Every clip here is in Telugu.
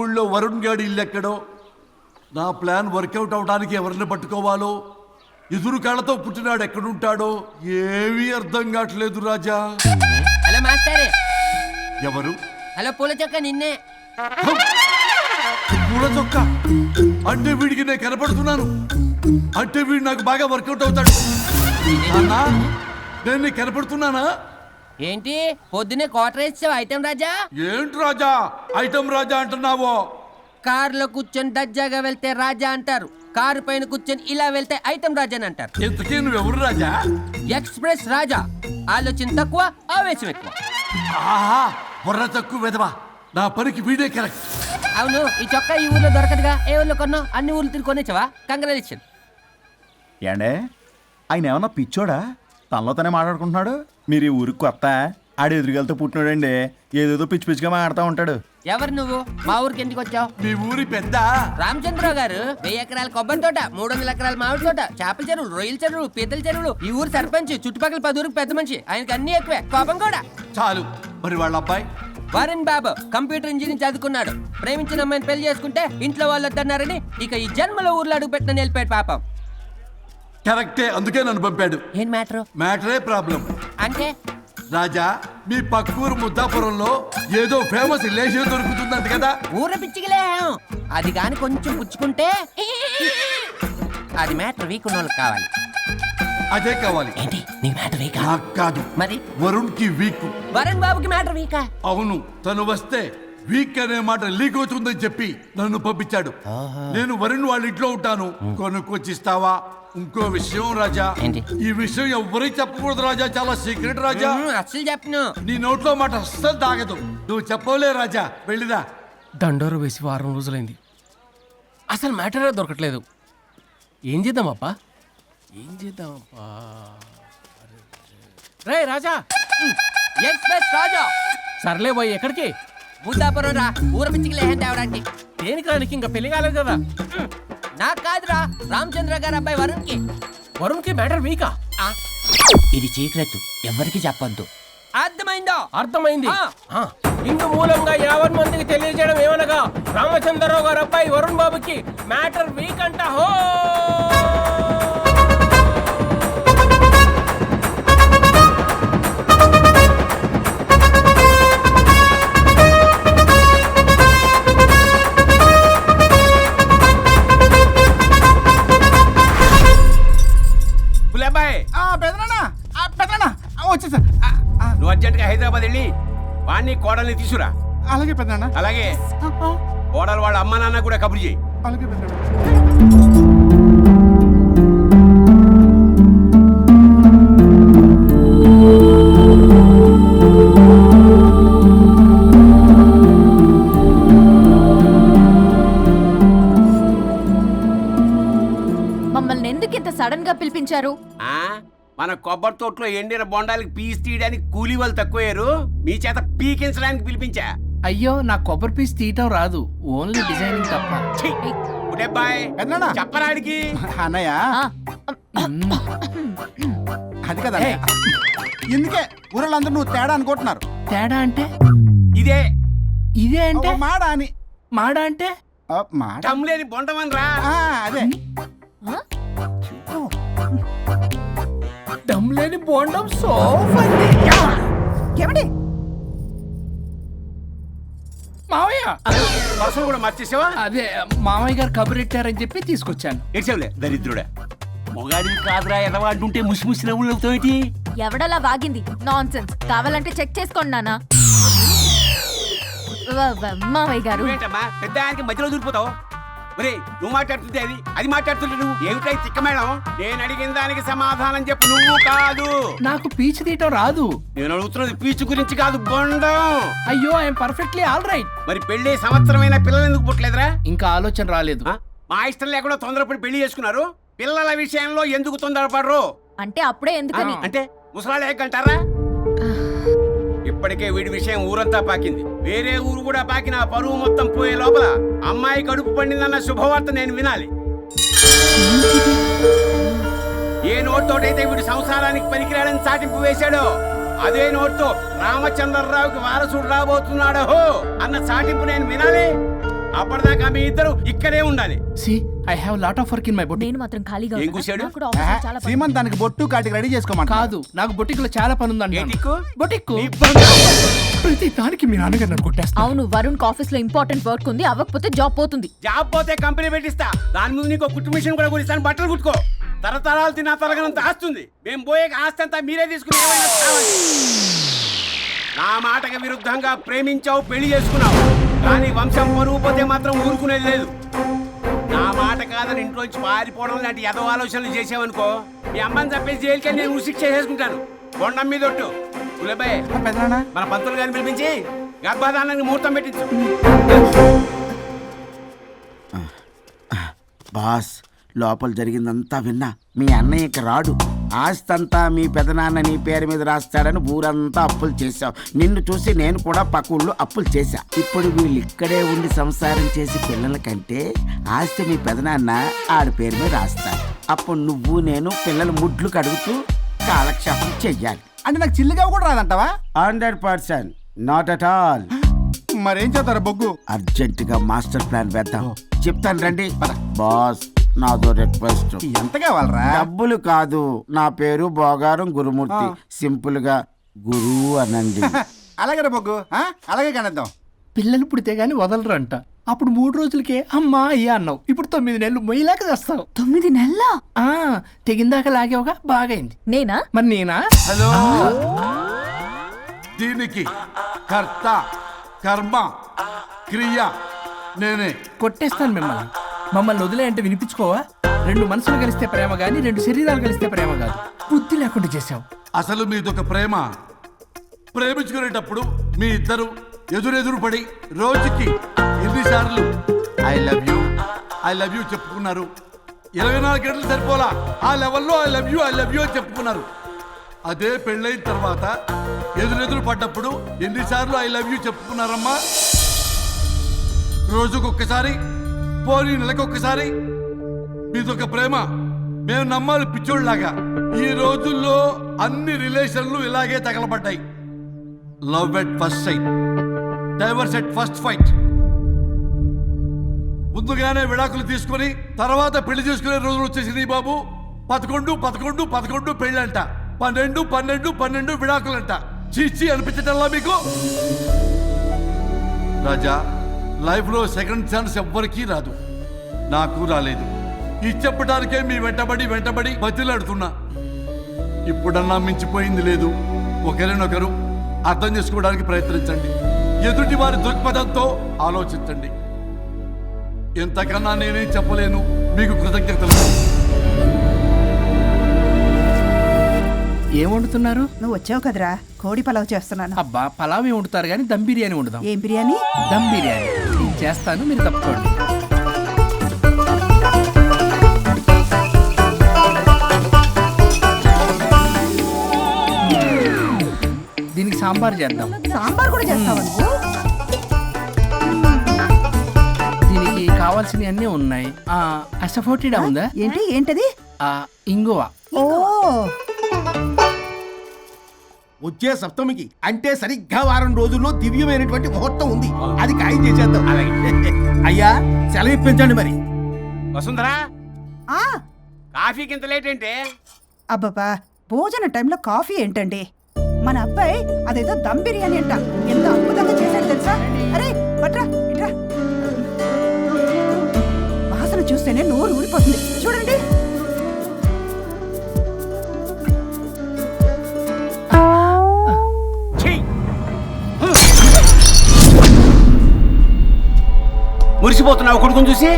ఊళ్ళో వరుణ్ గాడి ఇల్లు ఎక్కడో, నా ప్లాన్ వర్కౌట్ అవడానికి ఎవరిని పట్టుకోవాలో, ఎదురు కాళ్ళతో పుట్టినాడు ఎక్కడుంటాడో ఏమీ అర్థం కావట్లేదు రాజా. Hello master. ఎవరు? హలో పూల చొక్క నిన్నే. పూల చొక్క అంటే వీడికి నేను కనపడుతున్నాను, అంటే వీడు నాకు బాగా వర్కౌట్ అవుతాడు. అన్నా నేను నీకు కనపడుతున్నానా? ఏంటి పొద్దునే క్వార్టర్ ఇచ్చావు ఐటమ్ రాజా? ఏంటి రాజా ఐటమ్ రాజా అంటున్నావో? కారులో కూర్చొని దర్జాగా వెళ్తే రాజా అంటారు, కారు పైన కూర్చొని ఇలా వెళ్తే ఐటమ్ రాజా అని అంటారు. ఇంతకీ నువ్వెవరు రాజా? ఎక్స్ప్రెస్ రాజా. ఆలోచన తక్కువ, ఆవేశం ఎక్కువ. ఆహా, బుర్ర తక్కువ వెదవా, నా పనికి వీడే కరెక్ట్. అవును, ఈ చొక్కా ఈ ఊర్లో దొరకదుగా, ఏ ఊర్లో కొన్నావు? అన్ని ఊర్లు తిరిగి కొనేచ్చావా? కంగ్రాచులేషన్. ఏండే ఆయన ఏమన్నా పిచ్చోడా? తనలో తనే మాట్లాడుకుంటున్నాడు. మీరు ఈ ఊరికి కొత్త, ఆడు ఎదురుగలతో పుట్టినాడండి, ఏదేదో పిచ్చి పిచ్చిగా మాట్లాడుతూ ఉంటాడు. ఎవరు నువ్వు? మా ఊరికి ఎందుకు వచ్చావు? మీ ఊరి పెద్ద రామచంద్రరావు గారు 1000 ఎకరాల కొబ్బరి తోట, 300 ఎకరాల మామిడి తోట, చేపల చెరువులు, రొయ్యల చెరువులు, పీతల చెరువులు, ఈ ఊరు సర్పంచ్, చుట్టుపక్కల 10 ఊరికి పెద్ద మనిషి. ఆయనకి అన్ని ఎక్కువే, కోపం కూడా. చాలు. మరి వాళ్ళ అబ్బాయి వరుణ్ బాబు కంప్యూటర్ ఇంజనీరింగ్ చదువుకున్నాడు. ప్రేమించిన అమ్మాయిని పెళ్లి చేసుకుంటే ఇంట్లో వాళ్ళు వద్దన్నారని ఇక ఈ జన్మలో ఊర్లో అడుగు పెట్టిన నిలిపాడు పాపం. కరెక్టే, అందుకే నన్ను పంపాడు. ఏం మ్యాటర్? మ్యాటరే ప్రాబ్లం. అంటే రాజా, మీ పక్కూరు ముద్దాపురంలో ఏదో ఫేమస్ రిలేషన్ దొరుకుతుందంట కదా? ఊర పిచ్చికిలే, అది కాని కొంచెం పుచ్చుకుంటే అది మ్యాటర్ వీక్ ఉన్న వాళ్ళకి కావాలి. అదే కావాలి. ఏంటి నీ మ్యాటర్ వీకా? నాకు కాదు, మరి వరుణ్ కి వీక్. వరుణ్ బాబుకి మ్యాటర్ వీకా? అవును, తను వస్తే వీక్ అనే మాట లీక్ అవుతుందని చెప్పి నన్ను పంపించాడు. నేను వరుణ్ వాళ్ళ ఇంట్లో ఉంటాను, కొనుక్కొచ్చిస్తావా? ఇంకో విషయం రాజా, ఏంటి? ఈ విషయం ఎవరికి చెప్పకూడదు రాజా, చాలా సీక్రెట్ రాజా. అస్సలు చెప్పను. నీ నోట్లో మాట అస్సలు తాగదు. నువ్వు చెప్పవలే రాజా, వెళ్ళిరా. దండోరు వేసి వారం రోజులైంది, అసలు మ్యాటరే దొరకట్లేదు. ఏం చేద్దామప్పా? రే రాజా. ఎక్స్ప్రెస్ రాజా. సర్లే పోయి ఎక్కడికి? ముద్దాపురం రా, ఊర పిచ్చికిలే తేవడానికి. దేనికి రానికి? ఇంకా పెళ్లి కాలేదు కదా. నాకు కాదురా, రామచంద్ర గారు అబ్బాయి వరుణ్ కి. వరుణ్కి మ్యాటర్ వీకా? ఇది సీక్రెట్, ఎవరికి చెప్పొద్దు. అర్థమైందో? అర్థమైంది. ఇందు మూలంగా 50 మందికి తెలియజేయడం ఏమనగా, రామచంద్రరావు గారు అబ్బాయి వరుణ్ బాబుకి మ్యాటర్ వీక్ అంట. హో వచ్చేసా. నువ్వు అర్జెంట్గా హైదరాబాద్ వెళ్ళి వాణ్ణి కోడల్ని తీసుకురా. అలాగే పెద్దనా. అలాగే కోడలు వాళ్ళ అమ్మ నాన్న కూడా కబురు చేయి. అలాగే పెద్దనా. మమ్మల్ని ఎందుకు ఇంత సడన్ గా పిలిపించారు? మన కొబ్బరి తోటలో ఎండిన బొండాలకి పీస్ తీయడానికి కూలీ వాళ్ళు తక్కువయ్యారు, మీ చేత పీకించడానికి పిలిపించా. అయ్యో, నా కొబ్బరి పీస్ తీయటం రాదు, ఓన్లీ డిజైనింగ్ తప్ప. చెప్పరాడికి. అన్నయ్య అది కదా, ఎందుకే ఊరలందరూ నువ్వు తేడా అనుకుంటున్నారు. తేడా అంటే ఇదే ఇదే అంటే మాడ అని. మాడ అంటే టమ్లేని బొండమని రా. అదే దమ్ లేని బోండం సోఫా. మావయ్య పర్సలు కూడా మర్చేసావా? అదే మామయ్య గారు కబురెట్టారని చెప్పి తీసుకొచ్చాను. ఎడ్చవులే దరిద్రుడా, మొగాడివి కాదురా ఎదవా అంటుంటే ముసి ముసి నవ్వులు అవుతావేటి? ఎవడలా వాగింది? నాన్సెన్స్. కావాలంటే చెక్ చేసుకోండి నాన్న. మామయ్య గారు ఏంటమ్మా పెద్ద ఆయనకి మధ్యలో దూరిపోతావు? ఒరే, నువ్వు మాట్లాడుతుంటే అది మాట్లాడుతుంటే నువ్వు ఏమిటై తిక్క మేడం? నేను అడిగిన దానికి సమాధానం చెప్పు. నువ్వు కాదు. నాకు పీచు తీయటం రాదు. నేను అడుగుతున్నది పీచు గురించి కాదు, బొండం. అయ్యో, ఐఎమ్ పర్ఫెక్ట్లీ ఆల్ రైట్. మరి పెళ్లి సంవత్సరమైన పిల్లలు ఎందుకు పుట్టలేదురా? ఇంకా ఆలోచన రాలేదు. మా ఇష్టం లేకుండా తొందరపడి పెళ్లి చేసుకున్నారు. పిల్లల విషయంలో ఎందుకు తొందరపడరు? అంటే అప్పుడే ఎందుకని? అంటే ముసలాళ్ళు ఏకంటారా? ఇప్పటికే వీడి విషయం ఊరంతా పాకింది, వేరే ఊరు కూడా పాకిన పరువు మొత్తం పోయే లోపల అమ్మాయి కడుపు పండిందన్న శుభవార్త నేను వినాలి. ఏ నోట్తోటైతే వీడు సంసారానికి పనికిరాడని చాటింపు వేశాడో, అదే నోట్తో రామచంద్రరావుకి వారసుడు రాబోతున్నాడో అన్న చాటింపు నేను వినాలి. అప్పటిదాకా మీ ఇద్దరు ఇక్కడే ఉండాలి. See I have lot of work in my boutique. నేను మాత్రం ఖాళీగా ఏం ఉన్నానా? కూశాడు? నాకు కూడా ఆఫీస్లో చాలా పని. సీమన్ దానికి బొట్టు కాటికి రెడీ చేసుకోమంట. కాదు, నాకు బొటిక్ లో చాలా పని ఉందండి. ఏటిక్కు? బొటిక్ నీ బంగారం. ప్రతి దానికి మీ నాన్నగారు నన్ను కొట్టేస్తా. అవును, వరుణ్ ఆఫీస్ లో ఇంపార్టెంట్ వర్క్ ఉంది, అవ్వకపోతే జాబ్ పోతుంది. జాబ్ పోతే కంపెనీ పెట్టిస్తా. దాని ముందు నీకు కుట్టు మిషన్ కూడా కొనిస్తాను. బట్టలు కుట్టుకో. తరతరాలు తిన్నా తరగనంత ఆస్తుంది. మేము పోయే ఆస్తి అంతా మీరే తీసుకుని ఏమైనా కావాలి. నా మాటకి విరుద్ధంగా ప్రేమించావు, పెళ్లి చేసుకున్నావు, కానీ వంశం పరువు పోతే మాత్రం ఊరుకునేది లేదు. నా మాట కాదని ఇంట్లోంచి పారిపోవడం లాంటి ఎదో ఆలోచనలు చేసావనుకో, మీ అమ్మని చంపేసి జైలుకి నేను ఉసిక్ చేసుకుంటాను. కొండం మీద ఒట్టు. కులబాయ్, పెద్దనా మన పంతులు గారిని పిలిపించి గర్భధానానికి ముహూర్తం పెట్టించు. బాస్, లోపల జరిగిందంతా విన్నా. మీ అన్నయ్యకి రాడు, ఆస్తంతా మీ పెదనాన్న నీ పేరు మీద రాస్తాడని ఊరంతా అప్పులు చేశావు. నిన్ను చూసి నేను కూడా పక్క ఊళ్ళో అప్పులు చేశా. ఇప్పుడు వీళ్ళు ఇక్కడే ఉండి సంసారం చేసి పిల్లల కంటే ఆస్తి మీ పెదనాన్న ఆడి పేరు మీద రాస్తాడు. అప్పుడు నువ్వు నేను పిల్లల ముడ్లు కడుగుతూ కాలక్షేపం చెయ్యాలి. అంటే నాకు చిల్లిగా కూడా రాదంటావా? 100%, నాట్ అట్ ఆల్. మరేం చేస్తారు బొగ్గు? అర్జెంటుగా మాస్టర్ ప్లాన్ వేద్దాం. చెప్తాను రండి. బాస్, నాదో రిక్వెస్ట్. ఎంత కావాలరా? డబ్బులు కాదు, నా పేరు బోగారం గురుమూర్తి. సింపుల్ గా గురువు అనండి. అలాగే బొగ్గు, అలాగే కనేద్దాం. పిల్లలు పుడితే గానీ వదలరు అంట. అప్పుడు 3 రోజులకే అమ్మా అయ్యా అన్నావు. ఇప్పుడు 9 నెలలు మొయ్యలాగా చేస్తావు. 9 నెలల తెగిందాక లాగేవగా బాగైంది. నేనా? మరి నేనా? హలో, దీనికి కర్త కర్మ క్రియ నేనే. కొట్టేస్తాను మిమ్మల్ని. మమ్మల్ని వదిలే అంటే వినిపించుకోవా? 2 మనసులు కలిస్తే ప్రేమ గాని 2 శరీరాలు కలిస్తే ప్రేమ కాదు. బుద్ధి లేకుండా చేసావు. అసలు మీదొక ప్రేమ. ప్రేమించుకునేటప్పుడు మీ ఇద్దరు ఎదురెదురు పడి రోజుకి ఎన్నిసార్లు ఐ లవ్ యూ చెప్పుకున్నారు? 24 గంటలు సరిపోలా. ఆ లెవెల్లో ఐ లవ్ యూ అని చెప్పుకున్నారు. అదే పెళ్ళైన తర్వాత ఎదురెదురు పడ్డప్పుడు ఎన్నిసార్లు ఐ లవ్ యూ చెప్పుకున్నారమ్మా? రోజుకొక్కసారి, పోనీ నెలకొక్కసారి. మీదొక ప్రేమ. మేము నమ్మాలి పిచ్చోళ్ళలాగా. ఈ రోజుల్లో అన్ని రిలేషన్లు ఇలాగే తగలబడ్డాయి. Love at first sight, divorce at first fight. ముందుగానే విడాకులు తీసుకొని తర్వాత పెళ్లి చేసుకునే రోజులు వచ్చేసింది బాబు. 11 పెళ్ళంట, 12 విడాకులంట. చీచి అనిపించటల్లా మీకు? రాజా, లైఫ్ లో సెకండ్ ఛాన్స్ ఎవ్వరికీ రాదు. నాకు రాలేదు. ఈ చెప్పడానికే మీ వెంటబడి బతిలాడుతున్నా. ఇప్పుడన్నా మించిపోయింది లేదు. ఒకరినొకరు అర్థం చేసుకోవడానికి ప్రయత్నించండి. ఎదుటి వారి దృక్పథంతో ఆలోచించండి. ఎంతకన్నా నేనేం చెప్పలేను. మీకు కృతజ్ఞతలు. ఏం వండుతున్నారు? నువ్వు వచ్చావు కదరా, కోడి పలావ్ చేస్తున్నాను. అబ్బా, పలావ్ వండుతారు కానీ దమ్ బిర్యానీ వండుదాం. ఏం బిర్యానీ? దమ్ బిర్యానీ నేను చేస్తాను, మీరు తప్పుకోండి. దీనికి సాంబార్ చేద్దాం. సాంబార్ కూడా చేస్తావా నువ్వు? దీనికి కావాల్సినవి అన్నీ ఉన్నాయి. అసఫోటిడా ఉందా? ఏంటది? ఇంగువ. ఓ, వచ్చే సప్తమికి అంటే సరిగ్గా వారం రోజుల్లో దివ్యమైనటువంటి ముహూర్తం ఉంది. అది ఖాయం చేసేద్దాం. అయ్యా, సెలవు ఇప్పించండి మరి. వసుంధరా, ఆ, కాఫీకి ఇంత లేట్ ఏంటే? అబ్బబ్బా, భోజన టైంలో కాఫీ ఏంటండి? మన అబ్బాయి అదేదో దమ్ బిర్యానీ అంట, ఎంత అద్భుతంగా చేశాడు తెలుసా? అరే పట్రా, ఇట్రా. వాసన చూస్తేనే నోరు ఊరిపోతుంది. చూడండి. మురిసిపోతున్నావు కొడుకుని చూసి?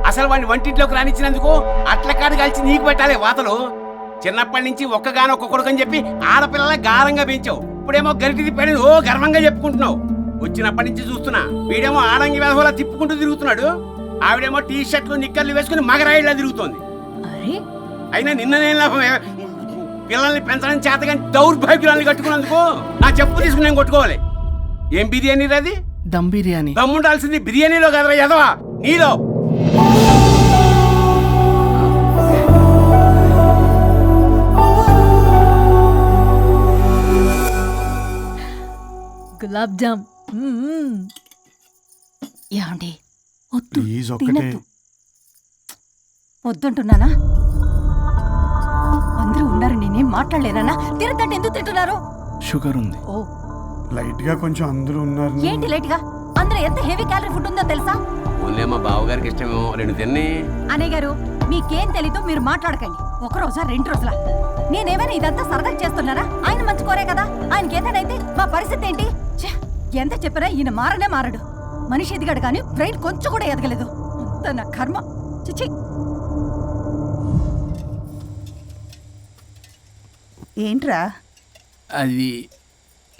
అసలు వాడిని వంటింట్లోకి రానిచ్చినందుకు అట్ల కాడు కలిసి నీకు పెట్టాలి వాతలు. చిన్నప్పటి నుంచి ఒక్కగానొక్క కొడుకు అని చెప్పి ఆడపిల్లల గారంగా పెంచావు. ఇప్పుడేమో గరిటి తిప్పాడు ఓ గర్వంగా చెప్పుకుంటున్నావు. వచ్చినప్పటి నుంచి చూస్తున్నా, వీడేమో ఆడంగి వేధవలా తిప్పుకుంటూ తిరుగుతున్నాడు. ఆవిడేమో టీ షర్ట్లు నిక్కర్లు వేసుకుని మగరాయిలా తిరుగుతోంది. అయినా నిన్ననే లాభం? పిల్లల్ని పెంచడం చేతగాని దౌర్భాగ్యాన్ని కట్టుకున్నందుకు నా చెప్పు తీసుకుని నేను కొట్టుకోవాలి. ఏం బిర్యానీ రాది? దమ్ బిర్యానీ. దమ్ముండాల్సింది బిర్యానీలో కదరా ఎదవా, నీలో. గులాబ్ జామ్. యాండి, వద్దు ప్లీజ్ ఒక్కటే. తినొద్దు. వద్దంటున్నానా? అందరూ ఉన్నారు, నేనేం మాట్లాడలేనా? తినదంటే ఎందుకు తింటున్నారు? షుగర్ ఉంది. ఓ లైట్ గా కొంచెం అందరూ ఉన్నారు. ఏంటి లేట్ గా? అందులో ఎంత హెవీ క్యాలరీ ఫుడ్ ఉందో తెలుసా? ఓన్లే మా బావగారికి ఇష్టమేమో 2 తిన్ని. అనే గారు, మీకేం తెలీదు, మీరు మాట్లాడకండి. ఒక రోజా 2 రోజులా? నేనేమైనా ఇదంతా సరదా చేస్తున్నారా? ఆయన మంచి కోరే కదా. ఆయనకి ఏదైతే మా పరిస్థితి ఏంటి? ఛే, ఎంత చెప్పినా ఈయన మారనే మారడు. మనిషి ఎదిగాడు కానీ బ్రెయిన్ కొంచెం కూడా ఎదగలేదు. అంత నా కర్మ. చిచి. ఏంట్రా అది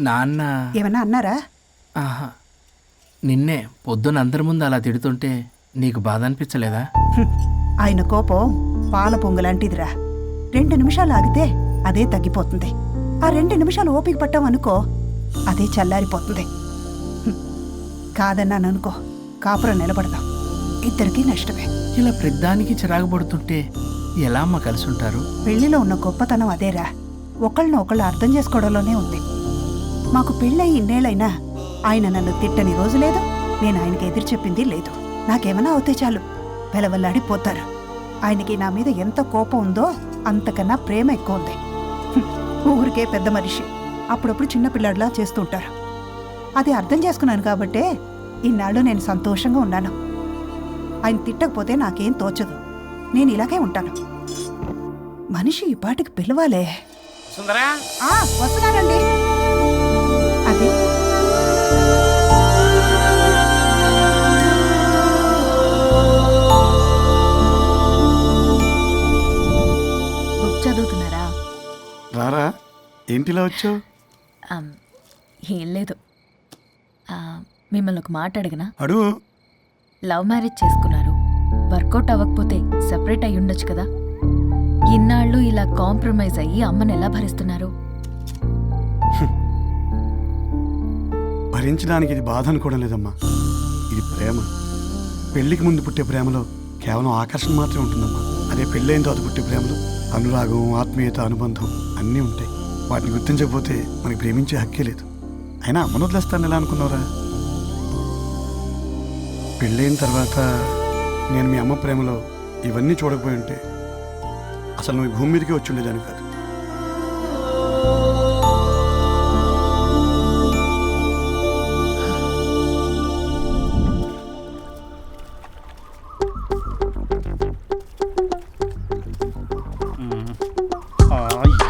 నాన్న. ఏమన్నా అన్నారా? ఆహా, నిన్నే పొద్దున అందరి ముందు అలా తిడుతుంటే నీకు బాధ అనిపించలేదా? ఆయన కోపం పాల పొంగులాంటిదిరా. 2 నిమిషాలు ఆగితే అదే తగ్గిపోతుంది. ఆ 2 నిమిషాలు ఓపిక పట్టాం అనుకో, అదే చల్లారిపోతుంది. కాదన్నాననుకో, కాపురం నిలబడదాం. ఇద్దరికీ నష్టమే. ఇలా ప్రతిదానికి చిరాకు పడుతుంటే ఎలా అమ్మ కలిసి ఉంటారు? పెళ్లిలో ఉన్న గొప్పతనం అదేరా. ఒకళ్ళని ఒకళ్ళు అర్థం చేసుకోవడంలోనే ఉంది. మాకు పెళ్ళయి ఇన్నేళ్ళైనా ఆయన నన్ను తిట్టని రోజు లేదు, నేను ఆయనకి ఎదురు చెప్పింది లేదు. నాకేమన్నా అవుతే చాలు వెలవల్లాడిపోతారు. ఆయనకి నా మీద ఎంత కోపం ఉందో అంతకన్నా ప్రేమ ఎక్కువ ఉంది. ఊరికే పెద్ద మనిషి, అప్పుడప్పుడు చిన్నపిల్లాడిలా చేస్తూ ఉంటారు. అది అర్థం చేసుకున్నాను కాబట్టే ఇన్నాళ్ళు నేను సంతోషంగా ఉన్నాను. ఆయన తిట్టకపోతే నాకేం తోచదు. నేను ఇలాగే ఉంటాను. మనిషి ఈ పాటికి పిలవాలే. సుందరా, వస్తున్నానండి. అది బుక్ చదువుతున్నారా? రారా, ఏంటిలా వచ్చావు? ఏం లేదు. మిమ్మల్ని ఒక మాట అడిగినా? అడుగు. లవ్ మ్యారేజ్ చేసుకున్నారు, వర్కౌట్ అవ్వకపోతే సెపరేట్ అయ్యి ఉండొచ్చు కదా. ఇన్నాళ్ళు ఇలా కాంప్రమైజ్ అయ్యి అమ్మని ఎలా భరిస్తున్నారు? భరించడానికి ఇది బాధ అనుకోవడం లేదమ్మా, ఇది ప్రేమ. పెళ్లికి ముందు పుట్టే ప్రేమలో కేవలం ఆకర్షణ మాత్రమే ఉంటుందమ్మా. అదే పెళ్ళైన తర్వాత పుట్టే ప్రేమలో అనురాగం, ఆత్మీయత, అనుబంధం అన్నీ ఉంటాయి. వాటిని గుర్తించకపోతే మనకి ప్రేమించే హక్కే లేదు. అయినా అమ్మను వదిలేస్తాను ఎలా అనుకున్నావురా? పెళ్ళైన తర్వాత నేను మీ అమ్మ ప్రేమలో ఇవన్నీ చూడకపోయి ఉంటే అసలు నువ్వు ఈ భూమి మీదకి వచ్చి ఉండేదాన్ని కాదు.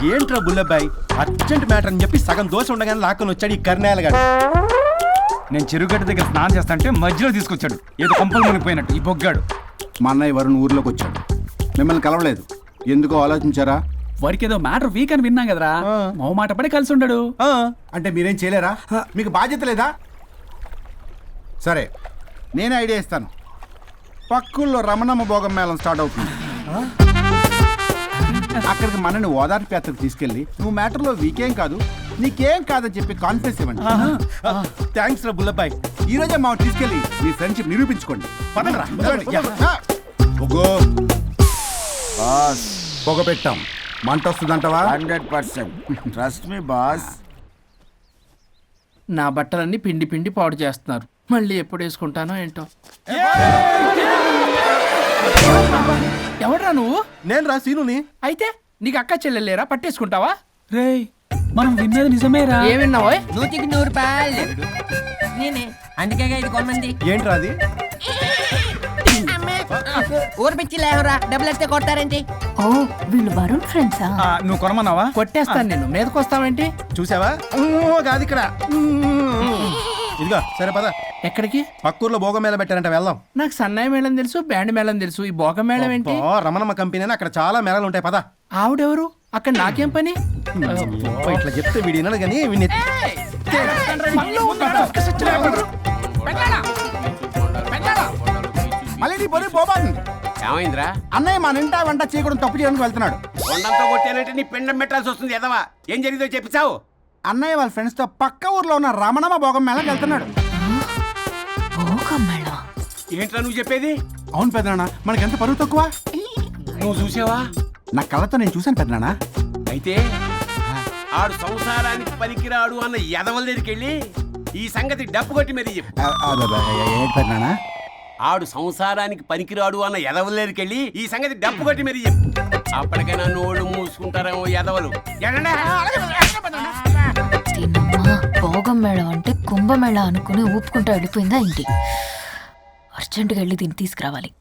ఏంట్రా బుల్లబ్బాయ్, అర్జెంట్ మ్యాటర్ అని చెప్పి సగం దోశ ఉండగానే లాక్కొని వచ్చాడు ఈ కర్ణాల గారు. నేను చెరుగడ్డ దగ్గర స్నానం చేస్తాంటే మధ్యలో తీసుకొచ్చాడు, ఏదో కంపలు మునిగిపోయినట్టు ఈ బొగ్గాడు. మా అన్నయ్య వరుణ్ ఊర్లోకి వచ్చాడు, మిమ్మల్ని కలవలేదు. ఎందుకో ఆలోచించారా? వాడికి ఏదో మ్యాటర్ వీక్ అని విన్నాం కదరా, మో మాట పడి కలిసి ఉండడు. అంటే మీరేం చేయలేరా? మీకు బాధ్యత లేదా? సరే, నేనే ఐడియా ఇస్తాను. పక్కుల్లో రమణమ్మ భోగం మేళం స్టార్ట్ అవుతుంది. అక్కడికి మనని ఓదార్పు యాత్రకు తీసుకెళ్ళి నువ్వు మ్యాటర్లో వీకేం కాదు, నీకేం కాదని చెప్పి కాన్ఫిడెన్స్ ఇవ్వండి. థ్యాంక్స్ రా బుల్లబ్బాయ్. ఈ రోజే మా తీసుకెళ్ళి మీ ఫ్రెండ్షిప్ నిరూపించుకోండి. పొగ పెట్టాం, మంట వస్తుందంటవా? 100% ట్రస్ట్ మీ బాస్. నా బట్టలన్నీ పిండి పిండి పాడు చేస్తున్నారు. మళ్ళీ ఎప్పుడు వేసుకుంటానో ఏంటో. ఎవడ్రా నువ్వు? నేను రా సీనుని. అయితే నీకు అక్క చెల్లెలేరా? పట్టేసుకుంటావా? రేయ్, మనం విన్నది నిజమేరా? ఏ విన్నావో? 100కి 100 రూపాయలు. నేనే, అందుకే ఇది కొమ్మంది. ఏంట్రా అది? ఊరు పిచ్చి లేవరా, డబ్బులు వస్తే కొడతారేంటి? ఓ, వీళ్ళు వరుణ్ ఫ్రెండ్సా? నువ్వు కొనమన్నావా? కొట్టేస్తాను నేను. మీదకొస్తావేంటి? చూసావా? కాదు ఇక్కడ. ఇదిగో సరే పద. ఎక్కడికి? పక్కూర్లో భోగం మేళ పెట్టారంట, వెళ్దాం. నాకు సన్నాయి మేళం తెలుసు, బ్యాండ్ మేళం తెలుసు, ఈ భోగం మేళం ఏంటి? రమణమ్మ కంపెనీ అని అక్కడ చాలా మేళలు ఉంటాయి, పద. ఆవిడెవరు? అక్కడ నాకేం పని? ఇట్లా చెప్తే వీడి వినడు కానీ వీడిని మళ్ళీ నీ పొడి పోబాతుంది. ఏమైందిరా? అన్నయ్య మన ఇంటా వంట చేయకూడదు, తప్పు చేయడానికి వెళ్తున్నాడు. కొండంతో కొట్టానంటే నీ పిండం పెట్టాల్సి వస్తుంది ఎదవా. ఏం జరిగిందో చెప్పిచావు? అన్నయ్య వాళ్ళ ఫ్రెండ్స్ తో పక్క ఊర్లో ఉన్న రమణమ్మ భోగం మేళకి వెళ్తున్నాడు. ఏంట్రా నువ్వు చెప్పేది? అవును పెద్దనాన్న, మనకి ఎంత పరువు తక్కువ. నువ్వు చూసావా? నా కళ్ళతో నేను చూశాను పెద్దనాన్న. అయితే ఆడు సంసారానికి పనికిరాడు అన్న ఎదవల దగ్గరికి వెళ్ళి ఈ సంగతి డప్పు కొట్టి మరీ చెప్పు. ఏంటి పెద్దనాన్న? ఆడు సంసారానికి పనికిరాడు అన్న ఎదవలేరికెళ్ళి ఈ సంగతి డప్పు కొట్టి మరి చెప్పు. అప్పటికైనా నోళ్ళు మూసుకుంటారేమో ఎదవలు. దీనమ్మా భోగం మేళం అంటే కుంభమేళ అనుకుని ఊపుకుంటూ వెళ్ళిపోయిందా ఏంటి? అర్జెంటుగా వెళ్ళి దీన్ని తీసుకురావాలి.